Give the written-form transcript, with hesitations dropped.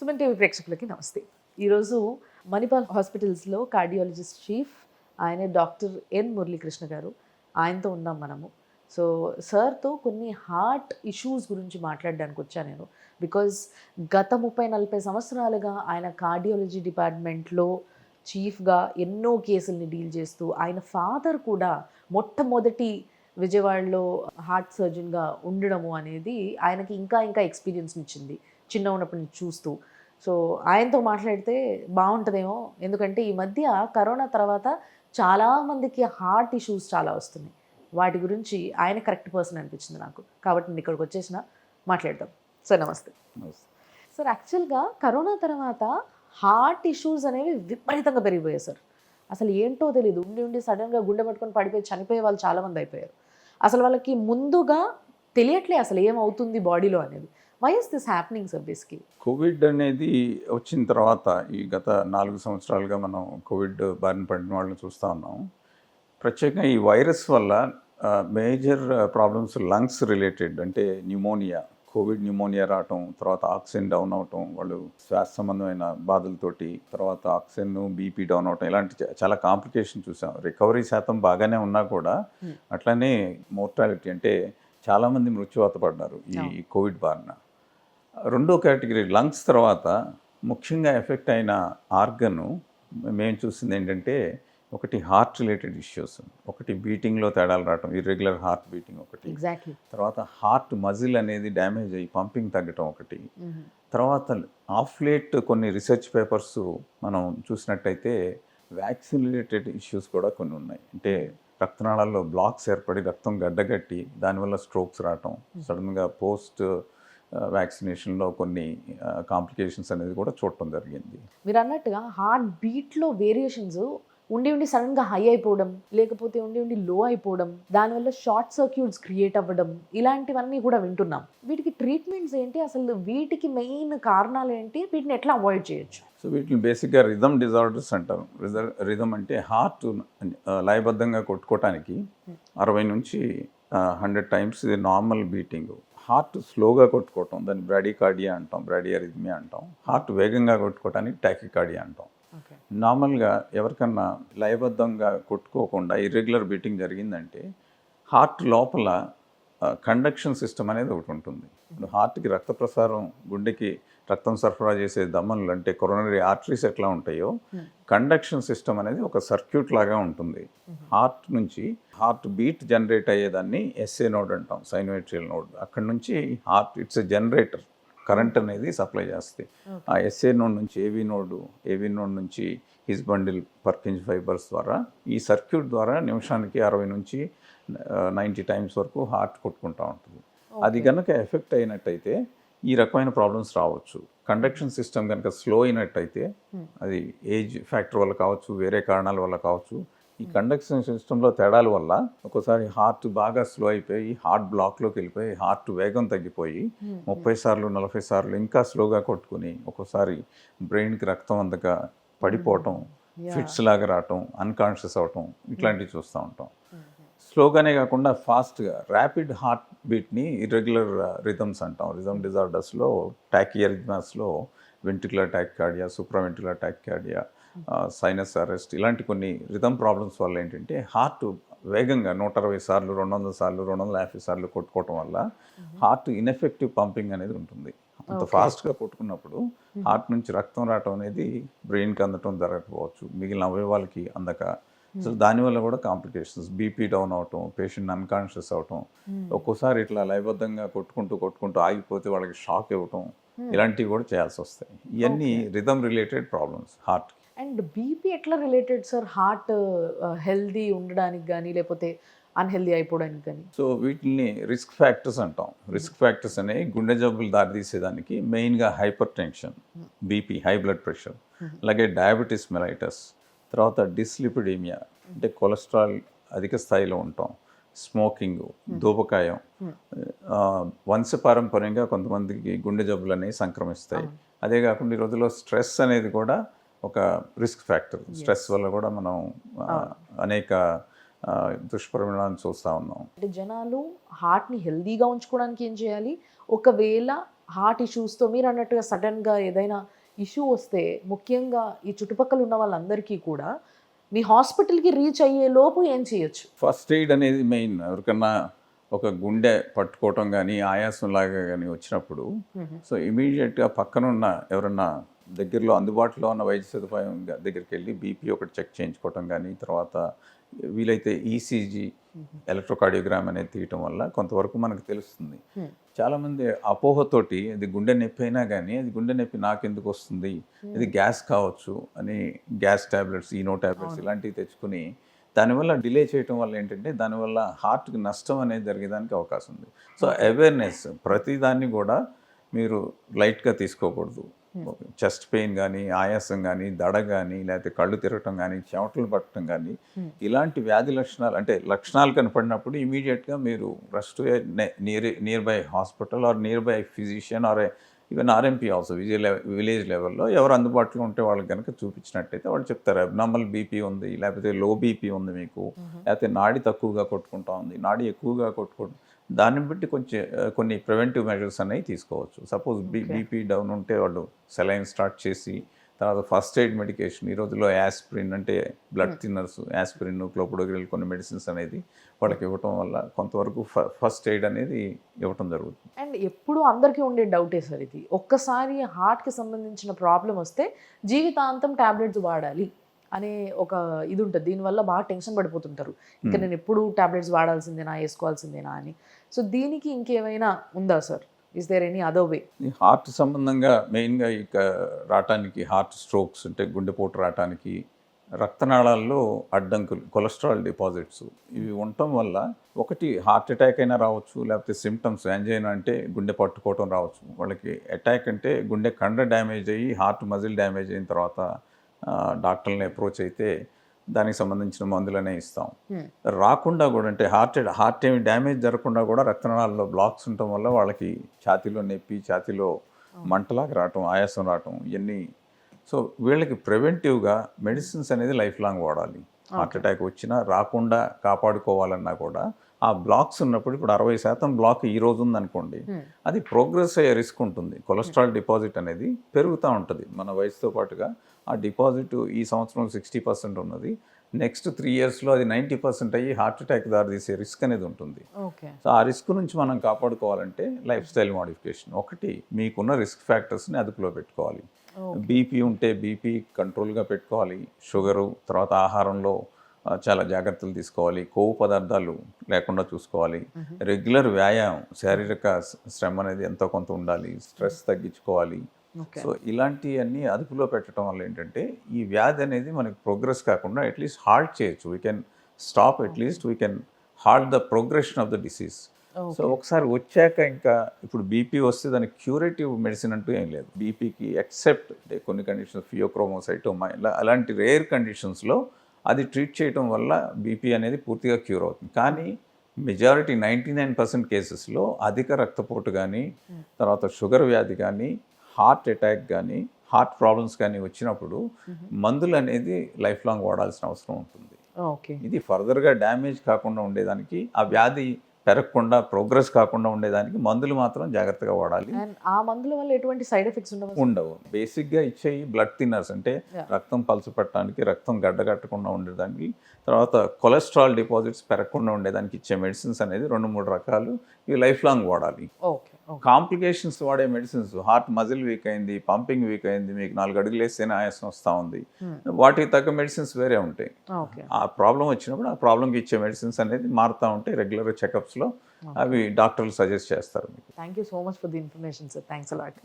Suman TV ప్రేక్షకులకి నమస్తే. ఈరోజు మణిపాల్ హాస్పిటల్స్లో కార్డియాలజిస్ట్ చీఫ్ ఆయనే డాక్టర్ ఎన్ మురళీకృష్ణ గారు. ఆయనతో ఉన్నాం మనము. సో సార్తో కొన్ని హార్ట్ ఇష్యూస్ గురించి మాట్లాడడానికి వచ్చాను నేను. బికాజ్ గత 30-40 సంవత్సరాలుగా ఆయన కార్డియాలజీ డిపార్ట్మెంట్లో చీఫ్గా ఎన్నో కేసుల్ని డీల్ చేస్తూ, ఆయన ఫాదర్ కూడా మొట్టమొదటి విజయవాడలో హార్ట్ సర్జన్గా ఉండడము అనేది ఆయనకి ఇంకా ఇంకా ఎక్స్పీరియన్స్ని ఇచ్చింది చిన్న ఉన్నప్పటి నుంచి చూస్తూ. సో ఆయనతో మాట్లాడితే బాగుంటుందేమో, ఎందుకంటే ఈ మధ్య కరోనా తర్వాత చాలామందికి హార్ట్ ఇష్యూస్ చాలా వస్తున్నాయి. వాటి గురించి ఆయన కరెక్ట్ పర్సన్ అనిపించింది నాకు. కాబట్టి నేను ఇక్కడికి వచ్చేసిన మాట్లాడదాం. సార్ నమస్తే. సార్ యాక్చువల్గా కరోనా తర్వాత హార్ట్ ఇష్యూస్ అనేవి విపరీతంగా పెరిగిపోయాయి సార్. అసలు ఏంటో తెలియదు, ఉండి ఉండి సడన్గా గుండె పట్టుకొని పడిపోయి చనిపోయే వాళ్ళు చాలామంది అయిపోయారు. అసలు వాళ్ళకి ముందుగా తెలియట్లే అసలు ఏమవుతుంది బాడీలో అనేది. Why is this happening sir basically? Covid అనేది వచ్చిన తర్వాత ఈ గత 4 సంవత్సరాలుగా మనం కోవిడ్ బారిన పడిన వాళ్ళని చూస్తూ ఉన్నాం. ప్రత్యేకంగా ఈ వైరస్ వల్ల మేజర్ ప్రాబ్లమ్స్ లంగ్స్ రిలేటెడ్, అంటే న్యూమోనియా, కోవిడ్ న్యూమోనియా రావటం, తర్వాత ఆక్సిజన్ డౌన్ అవటం, వాళ్ళు శ్వాస సంబంధమైన బాధలతోటి, తర్వాత ఆక్సిజన్ బీపీ డౌన్ అవటం, ఇలాంటి చాలా కాంప్లికేషన్ చూసాం. రికవరీ శాతం బాగానే ఉన్నా కూడా అట్లనే మోర్టాలిటీ, అంటే చాలామంది మృత్యువాత పడ్డారు ఈ కోవిడ్ బారిన. రెండో కేటగిరీ లంగ్స్ తర్వాత ముఖ్యంగా ఎఫెక్ట్ అయిన ఆర్గను మేము చూసింది ఏంటంటే, ఒకటి హార్ట్ రిలేటెడ్ ఇష్యూస్, ఒకటి బీటింగ్లో తేడాలు రావటం, ఇర్రెగ్యులర్ హార్ట్ బీటింగ్ ఒకటి, తర్వాత హార్ట్ మజిల్ అనేది డ్యామేజ్ అయ్యి పంపింగ్ తగ్గటం ఒకటి, తర్వాత ఆఫ్ లేట్ కొన్ని రీసెర్చ్ పేపర్స్ మనం చూసినట్టయితే వ్యాక్సిన్ రిలేటెడ్ ఇష్యూస్ కూడా కొన్ని ఉన్నాయి. అంటే రక్తనాళాల్లో బ్లాక్స్ ఏర్పడి రక్తం గడ్డగట్టి దానివల్ల స్ట్రోక్స్ రావటం, సడన్గా పోస్ట్ వ్యాక్సినేషన్లో కొన్ని కాంప్లికేషన్స్ అనేది కూడా చూడటం జరిగింది. మీరు అన్నట్టుగా హార్ట్ బీట్లో వేరియేషన్స్ ఉండి ఉండి సడన్గా హై అయిపోవడం, లేకపోతే ఉండి ఉండి లో అయిపోవడం, దానివల్ల షార్ట్ సర్క్యూట్స్ క్రియేట్ అవ్వడం, ఇలాంటివన్నీ కూడా వింటున్నాం. వీటికి ట్రీట్మెంట్స్ ఏంటి, అసలు వీటికి మెయిన్ కారణాలు ఏంటి, వీటిని ఎట్లా అవాయిడ్ చేయొచ్చు? సో వీటిని బేసిక్గా రిథమ్ డిజార్డర్స్ అంటారు. రిథమ్ అంటే హార్ట్ లయబద్ధంగా కొట్టుకోవటానికి 60 నుంచి 100 టైమ్స్ ఇది నార్మల్ బీటింగ్. హార్ట్ స్లోగా కొట్టుకోవటం దాన్ని బ్రాడీకార్డియా అంటాం, బ్రాడియారిథమియా అంటాం. హార్ట్ వేగంగా కొట్టుకోవటానికి టాకికార్డియా అంటాం. నార్మల్గా ఎవరికన్నా లయబద్ధంగా కొట్టుకోకుండా ఇర్రెగ్యులర్ బీటింగ్ జరిగిందంటే హార్ట్ లోపల కండక్షన్ సిస్టమ్ అనేది ఒకటి ఉంటుంది. ఇప్పుడు హార్ట్కి రక్త ప్రసారం, గుండెకి రక్తం సరఫరా చేసే దమనులు అంటే కొరోనరీ ఆర్టరీస్ ఎట్లా ఉంటాయో, కండక్షన్ సిస్టమ్ అనేది ఒక సర్క్యూట్ లాగా ఉంటుంది. హార్ట్ నుంచి హార్ట్ బీట్ జనరేట్ అయ్యేదాన్ని ఎస్ఏ నోడ్ అంటాం, సైనోయేట్రియల్ నోడ్. అక్కడ నుంచి heart it's a generator, current అనేది సప్లై చేస్తాయి. ఆ ఎస్ఏ నోడ్ నుంచి ఏవీ నోడ్ నుంచి హిస్ బండిల్ పర్కింజ్ ఫైబర్స్ ద్వారా ఈ సర్క్యూట్ ద్వారా నిమిషానికి 60 నుంచి 90 టైమ్స్ వరకు హార్ట్ కొట్టుకుంటూ ఉంటుంది. అది కనుక ఎఫెక్ట్ అయినట్టయితే ఈ రకమైన ప్రాబ్లమ్స్ రావచ్చు. కండక్షన్ సిస్టమ్ కనుక స్లో అయినట్టయితే, అది ఏజ్ ఫ్యాక్టర్ వల్ల కావచ్చు, వేరే కారణాల వల్ల కావచ్చు, ఈ కండక్షన్ సిస్టంలో తేడాల వల్ల ఒక్కోసారి హార్ట్ బాగా స్లో అయిపోయి హార్ట్ బ్లాక్లోకి వెళ్ళిపోయి హార్ట్ వేగం తగ్గిపోయి 30 సార్లు 40 సార్లు ఇంకా స్లోగా కొట్టుకుని ఒక్కోసారి బ్రెయిన్కి రక్తం అందక పడిపోవటం, ఫిట్స్ లాగా రావటం, అన్కాన్షియస్ అవటం, ఇట్లాంటివి చూస్తూ ఉంటాం. స్లోగానే కాకుండా ఫాస్ట్గా ర్యాపిడ్ హార్ట్ బీట్ని ఇర్రెగ్యులర్ రిథమ్స్ అంటాం. రిథమ్ డిజార్డర్స్లో టాకియారిథ్మియాస్లో ventricular tachycardia, supraventricular tachycardia, sinus arrest, ఇలాంటి కొన్ని రిథమ్ ప్రాబ్లమ్స్ వల్ల ఏంటంటే హార్ట్ వేగంగా 160 సార్లు 200 సార్లు 250 సార్లు కొట్టుకోవటం వల్ల హార్ట్ ఇన్ఎఫెక్టివ్ పంపింగ్ అనేది ఉంటుంది. అంత ఫాస్ట్గా కొట్టుకున్నప్పుడు హార్ట్ నుంచి రక్తం రావటం అనేది బ్రెయిన్కి అందటం జరగకపోవచ్చు, మిగిలిన అవయవాలకి అందక. సో దానివల్ల కూడా కాంప్లికేషన్స్, బీపీ డౌన్ అవటం, పేషెంట్ అన్కాన్షియస్ అవటం, ఒక్కోసారి ఇట్లా లయబద్ధంగా కొట్టుకుంటూ ఆగిపోతే వాళ్ళకి షాక్ ఇవ్వటం, ఇలాంటివి కూడా చేయాల్సి వస్తాయి. ఇవన్నీ rhythm related problems heart. And BP ఎట్లా రిలేటెడ్ సార్ హార్ట్ హెల్దీ ఉండడానికి కానీ లేకపోతే అన్హెల్దీ అయిపోవడానికి కానీ? సో వీటిని రిస్క్ ఫ్యాక్టర్స్ అంటాం. రిస్క్ ఫ్యాక్టర్స్ అనేవి గుండె జబ్బులు దారితీసేదానికి మెయిన్గా hyper tension, BP, high blood pressure, అలాగే డయాబెటీస్ మెలైటస్, తర్వాత డిస్లిపిడీమియా అంటే కొలెస్ట్రాల్ అధిక స్థాయిలో ఉంటాం, స్మోకింగ్, ధూమకాయం, వంశపారంపర్యంగా కొంతమందికి గుండె జబ్బులు అనేవి సంక్రమిస్తాయి. అదే కాకుండా ఈ రోజుల్లో స్ట్రెస్ అనేది కూడా ఒక రిస్క్ ఫ్యాక్టర్. స్ట్రెస్ వల్ల కూడా మనం అనేక దుష్పరిణామాలను చూస్తూ ఉన్నాం. అంటే జనాలు హార్ట్ని హెల్దీగా ఉంచుకోవడానికి ఏం చేయాలి, ఒకవేళ హార్ట్ ఇష్యూస్తో మీరు అన్నట్టుగా సడన్గా ఏదైనా ఇష్యూ వస్తే ముఖ్యంగా ఈ చుట్టుపక్కల ఉన్న వాళ్ళందరికీ కూడా మీ హాస్పిటల్కి రీచ్ అయ్యే లోపు ఏం చేయొచ్చు? ఫస్ట్ ఎయిడ్ అనేది మెయిన్. ఎవరికన్నా ఒక గుండె పట్టుకోవటం కానీ ఆయాసం లాగా కానీ వచ్చినప్పుడు సో ఇమీడియట్గా పక్కనున్న ఎవరన్నా దగ్గరలో అందుబాటులో ఉన్న వైద్య సదుపాయం దగ్గరికి వెళ్ళి బీపీ ఒకటి చెక్ చేయించుకోవటం కానీ, తర్వాత వీలైతే ఈసీజీ ఎలక్ట్రోకార్డియోగ్రామ్ అనేది తీయటం వల్ల కొంతవరకు మనకు తెలుస్తుంది. చాలామంది అపోహతోటి అది గుండె నొప్పి అయినా కానీ అది గుండె నొప్పి నాకెందుకు వస్తుంది, ఇది గ్యాస్ కావచ్చు అని గ్యాస్ ట్యాబ్లెట్స్, ఈనో ట్యాబ్లెట్స్ ఇలాంటివి తెచ్చుకుని దానివల్ల డిలే చేయటం వల్ల ఏంటంటే దానివల్ల హార్ట్కి నష్టం అనేది జరిగేదానికి అవకాశం ఉంది. సో అవేర్నెస్ ప్రతిదాన్ని కూడా మీరు లైట్గా తీసుకోకూడదు. చెస్ట్ పెయిన్ కానీ, ఆయాసం కానీ, దడ కానీ, లేకపోతే కళ్ళు తిరగటం కానీ, చెమటలు పట్టడం కానీ, ఇలాంటి వ్యాధి లక్షణాలు అంటే లక్షణాలు కనపడినప్పుడు ఇమీడియట్గా మీరు rush to nearby hospital or nearby physician or even RMP also village లెవెల్లో ఎవరు అందుబాటులో ఉంటే వాళ్ళకి కనుక చూపించినట్టయితే వాళ్ళు చెప్తారు అబ్నార్మల్ బీపీ ఉంది, లేకపోతే లో బీపీ ఉంది మీకు, లేకపోతే నాడి తక్కువగా కొట్టుకుంటా ఉంది, నాడి ఎక్కువగా దాన్ని బట్టి కొన్ని ప్రివెంటివ్ మెజర్స్ అనేవి తీసుకోవచ్చు. సపోజ్ బీపీ డౌన్ ఉంటే వాళ్ళు సెలైన్ స్టార్ట్ చేసి తర్వాత ఫస్ట్ ఎయిడ్ మెడికేషన్, ఈ రోజుల్లో యాస్పిరిన్ అంటే బ్లడ్ థిన్నర్స్, యాస్పిరిన్, క్లోపిడోగ్రిల్ కొన్ని మెడిసిన్స్ అనేది వాళ్ళకి ఇవ్వటం వల్ల కొంతవరకు ఫస్ట్ ఎయిడ్ అనేది ఇవ్వటం జరుగుతుంది. అండ్ ఎప్పుడు అందరికీ ఉండే డౌటే సార్ ఇది, ఒక్కసారి హార్ట్కి సంబంధించిన ప్రాబ్లం వస్తే జీవితాంతం ట్యాబ్లెట్స్ వాడాలి అనే ఒక ఇది ఉంటుంది. దీనివల్ల బాగా టెన్షన్ పడిపోతుంటారు, ఇంకా నేను ఎప్పుడు ట్యాబ్లెట్స్ వాడాల్సిందేనా, వేసుకోవాల్సిందేనా అని. సో దీనికి ఇంకేమైనా ఉందా sir? Is there any other way? Heart సంబంధంగా మెయిన్గా ఇక రావటానికి హార్ట్ స్ట్రోక్స్ అంటే గుండెపోటు రావటానికి రక్తనాళాల్లో అడ్డంకులు, కొలెస్ట్రాల్ డిపాజిట్స్ ఇవి ఉండటం వల్ల ఒకటి హార్ట్ అటాక్ అయినా రావచ్చు, లేకపోతే సిమ్టమ్స్ యాంజైనా అంటే గుండె పట్టుకోవటం రావచ్చు. వాళ్ళకి అటాక్ అంటే గుండె కండ డ్యామేజ్ అయ్యి హార్ట్ మజిల్ డ్యామేజ్ అయిన తర్వాత డాక్టర్ని అప్రోచ్ అయితే దానికి సంబంధించిన మందులనే ఇస్తాం. రాకుండా కూడా అంటే హార్ట్ ఏమి డ్యామేజ్ జరగకుండా కూడా రక్తనాళాల్లో బ్లాక్స్ ఉండటం వల్ల వాళ్ళకి ఛాతీలో నొప్పి, ఛాతీలో మంటలాగా రావటం, ఆయాసం రావటం ఇవన్నీ. సో వీళ్ళకి ప్రివెంటివ్గా మెడిసిన్స్ అనేది లైఫ్ లాంగ్ వాడాలి. హార్ట్ అటాక్ వచ్చినా రాకుండా కాపాడుకోవాలన్నా కూడా ఆ బ్లాక్స్ ఉన్నప్పుడు, ఇప్పుడు 60% బ్లాక్ ఈ రోజు ఉందనుకోండి, అది ప్రోగ్రెస్ అయ్యే రిస్క్ ఉంటుంది. కొలెస్ట్రాల్ డిపాజిట్ అనేది పెరుగుతూ ఉంటుంది మన వయసుతో పాటుగా. ఆ డిపాజిట్ ఈ సంవత్సరం 60% ఉన్నది, నెక్స్ట్ 3 yearsలో అది 90% అయ్యి హార్ట్ అటాక్ దారితీసే రిస్క్ అనేది ఉంటుంది. సో ఆ రిస్క్ నుంచి మనం కాపాడుకోవాలంటే లైఫ్ స్టైల్ మోడిఫికేషన్ ఒకటి, మీకున్న రిస్క్ ఫ్యాక్టర్స్ని అదుపులో పెట్టుకోవాలి. బీపీ ఉంటే బీపీ కంట్రోల్గా పెట్టుకోవాలి, షుగరు, తర్వాత ఆహారంలో చాలా జాగ్రత్తలు తీసుకోవాలి, కొవ్వు పదార్థాలు లేకుండా చూసుకోవాలి, రెగ్యులర్ వ్యాయామం, శారీరక శ్రమ అనేది ఎంతో కొంత ఉండాలి, స్ట్రెస్ తగ్గించుకోవాలి. సో ఇలాంటివన్నీ అదుపులో పెట్టడం వల్ల ఏంటంటే ఈ వ్యాధి అనేది మనకి ప్రోగ్రెస్ కాకుండా అట్లీస్ట్ హాల్ట్ చేయొచ్చు. We can stop, at least we can halt the progression of the disease. So ఒకసారి వచ్చాక ఇంకా ఇప్పుడు బీపీ వస్తే దానికి క్యూరేటివ్ మెడిసిన్ అంటూ ఏం లేదు. బీపీకి ఎక్సెప్ట్ కొన్ని కండిషన్స్, ఫియోక్రోమోసైటోమా అలాంటి రేర్ కండిషన్స్లో అది ట్రీట్ చేయడం వల్ల బీపీ అనేది పూర్తిగా క్యూర్ అవుతుంది. కానీ మెజారిటీ 99% కేసెస్లో అధిక రక్తపోటు కానీ, తర్వాత షుగర్ వ్యాధి కానీ, హార్ట్ అటాక్ కానీ, హార్ట్ ప్రాబ్లమ్స్ కానీ వచ్చినప్పుడు మందులు అనేది లైఫ్ లాంగ్ వాడాల్సిన అవసరం ఉంటుంది. ఇది ఫర్దర్గా డ్యామేజ్ కాకుండా ఉండేదానికి, ఆ వ్యాధి పెరగకుండా ప్రోగ్రెస్ కాకుండా ఉండేదానికి మందులు మాత్రం జాగ్రత్తగా వాడాలి. ఆ మందుల వల్ల ఎటువంటి సైడ్ ఎఫెక్ట్స్ ఉండవు. బేసిక్గా ఇచ్చేవి బ్లడ్ థిన్నర్స్ అంటే రక్తం పలచపట్టడానికి, రక్తం గడ్డగట్టకుండా ఉండేదానికి, తర్వాత కొలెస్ట్రాల్ డిపాజిట్స్ పెరగకుండా ఉండేదానికి ఇచ్చే మెడిసిన్స్ అనేది 2-3 రకాలు. ఇవి లైఫ్ లాంగ్ వాడాలి. కాంప్లికేషన్స్ వాడే మెడిసిన్స్, హార్ట్ మజిల్ వీక్ అయింది, పంపింగ్ వీక్ అయింది, మీకు 4 అడుగులు వేస్తేనే ఆయాసం వస్తూ ఉంది, వాటికి తగ్గ మెడిసిన్స్ వేరే ఉంటాయి. ఆ ప్రాబ్లం వచ్చినప్పుడు ఆ ప్రాబ్లంకి ఇచ్చే మెడిసిన్స్ అనేది మారుతూ ఉంటాయి. రెగ్యులర్ చెకప్స్లో అవి డాక్టర్లు సజెస్ట్ చేస్తారు మీకు. Thank you so much for the information sir. Thanks a lot.